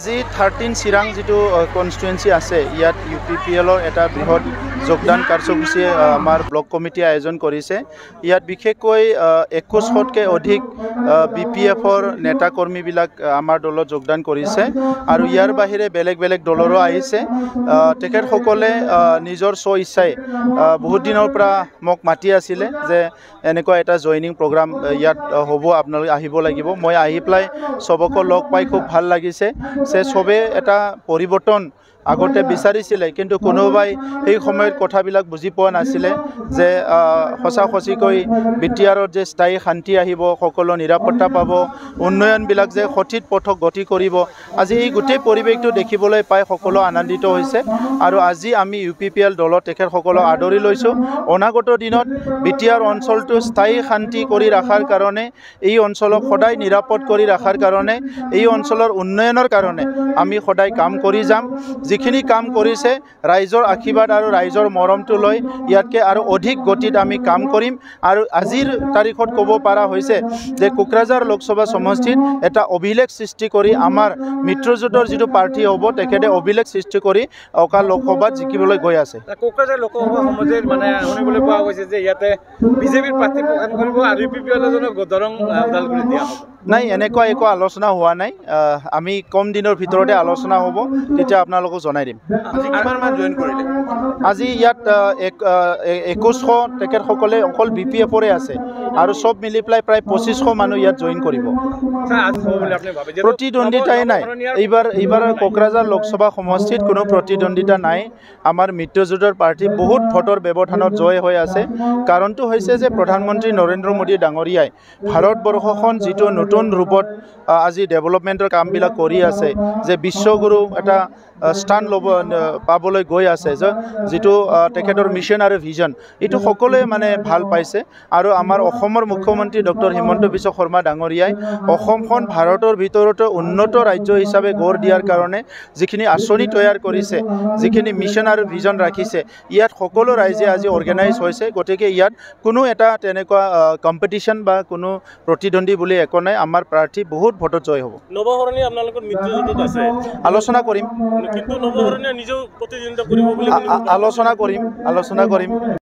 আজি 13 চিৰাং যেটো কনস্টিটুৱেন্সি আছে ইয়াত ইউপিপিএলৰ এটা বৃহৎ যোগদান কাৰ্যসূচী আমাৰ ব্লক কমিটি আয়োজন কৰিছে। ইয়াত বিশেষকৈ 2100তকৈ অধিক বিপিএফৰ নেতা কৰ্মীবিলাক আমাৰ দলত যোগদান কৰিছে আৰু ইয়াৰ বাহিৰে বেলেগ বেলেগ দলৰো আহিছে। তেখেতসকলে নিজৰ স্ব-ইচ্ছাই বহুত দিনৰ পৰা মোক মাতি আছিলে যে এনেকুৱা এটা জয়নিং প্ৰগ্ৰাম ইয়াত হ'ব, আপোনালোকে আহিব লাগিব। মই আহি পেলাই সবকে লগ পাই খুব ভাল লাগিছে যে সবে এটা পৰিৱৰ্তন আগতে বিচাৰিছিলে, কিন্তু কোনোবাই এই সময়ত কথাবিলাক বুজি পোৱা নাছিলে যে সঁচাকৈ বিটিআৰত যে স্থায়ী শান্তি আহিব, সকলো নিৰাপত্তা পাব, উন্নয়নবিলাক যে সঠিক পথত গতি কৰিব। আজি এই গোটেই পৰিৱেশটো দেখিবলৈ পাই সকলো আনন্দিত হৈছে আৰু আজি আমি ইউপিপিএল দলত তেখেতসকলক আদৰি লৈছোঁ। অনাগত দিনত বিটিআৰ অঞ্চলটো স্থায়ী শান্তি কৰি ৰখাৰ কাৰণে, এই অঞ্চলক সদায় নিৰাপদ কৰি ৰখাৰ কাৰণে, এই অঞ্চলৰ উন্নয়নৰ কাৰণে আমি সদায় কাম কৰি যাম। যিখিনি কাম কৰিছে ৰাইজৰ আশীৰ্বাদ আৰু ৰাইজৰ মৰমটো লৈ ইয়াতকৈ আৰু অধিক গতিত আমি কাম কৰিম। আৰু আজিৰ তাৰিখত ক'ব পৰা হৈছে যে কোকৰাঝাৰ লোকসভা সমষ্টিত এটা অভিলেখ সৃষ্টি কৰি আমাৰ মিত্ৰজোঁটৰ যিটো প্ৰাৰ্থী হ'ব তেখেতে অভিলেখ সৃষ্টি কৰি অকা লোকসভাত জিকিবলৈ গৈ আছে। কোকৰাঝাৰ লোকসভা সমষ্টিত মানে শুনিবলৈ পোৱা গৈছে যে ইয়াতে বিজেপিৰ প্ৰাৰ্থী প্ৰদান কৰিব আৰু ইউপিপিএলজনক দৰং ওদালগুৰি দিয়া হ'ব। নাই, এনেকুৱা একো আলোচনা হোৱা নাই। আমি কম দিনৰ ভিতৰতে আলোচনা হ'ব, তেতিয়া আপোনালোকক জনাই দিম। আজি কিমান মান জইন কৰিলে? আজি ইয়াত 2100 তেখেতসকলে অকল বিপিএফৰে আছে আৰু চব মিলি পেলাই প্ৰায় 2500 মানুহ ইয়াত জইন কৰিব। প্ৰতিদ্বন্দ্বিতাই নাই এইবাৰ কোকৰাঝাৰ লোকসভা সমষ্টিত কোনো প্ৰতিদ্বন্দ্বিতা নাই। আমাৰ মিত্ৰজোঁটৰ প্ৰাৰ্থী বহুত ভোটৰ ব্যৱধানত জয় হৈ আছে। কাৰণটো হৈছে যে প্ৰধানমন্ত্ৰী নৰেন্দ্ৰ মোদী ডাঙৰীয়াই ভাৰতবৰ্ষখন যিটো নতুন ৰূপত আজি ডেভেলপমেণ্টৰ কামবিলাক কৰি আছে, যে বিশ্বগুৰু এটা স্থান পাবলৈ গৈ আছে, যিটো তেখেতৰ মিছন আৰু ভিজন, এইটো সকলোৱে মানে ভাল পাইছে। আৰু আমাৰ অসমৰ মুখ্যমন্ত্ৰী ডক্টৰ হিমন্ত বিশ্ব শৰ্মা ডাঙৰীয়াই অসমখন ভাৰতৰ ভিতৰতে উন্নত ৰাজ্য হিচাপে গঢ় দিয়াৰ কাৰণে যিখিনি আঁচনি তৈয়াৰ কৰিছে, যিখিনি মিছন আৰু ভিজন ৰাখিছে, ইয়াত সকলো ৰাইজে আজি অৰ্গেনাইজ হৈছে। গতিকে ইয়াত কোনো এটা তেনেকুৱা কম্পিটিশ্যন বা কোনো প্ৰতিদ্বন্দ্বী বুলি একো নাই। আমাৰ প্ৰাৰ্থী বহুত ভোটত জয় হ'ব। নৱসৰণী আপোনালোকৰ মিত্ৰজোঁটত আছে, আলোচনা কৰিম, কিন্তু নৱসৰণীয়ে নিজেও প্ৰতিদ্বন্দ্বিতা কৰিব বুলি আলোচনা কৰিম।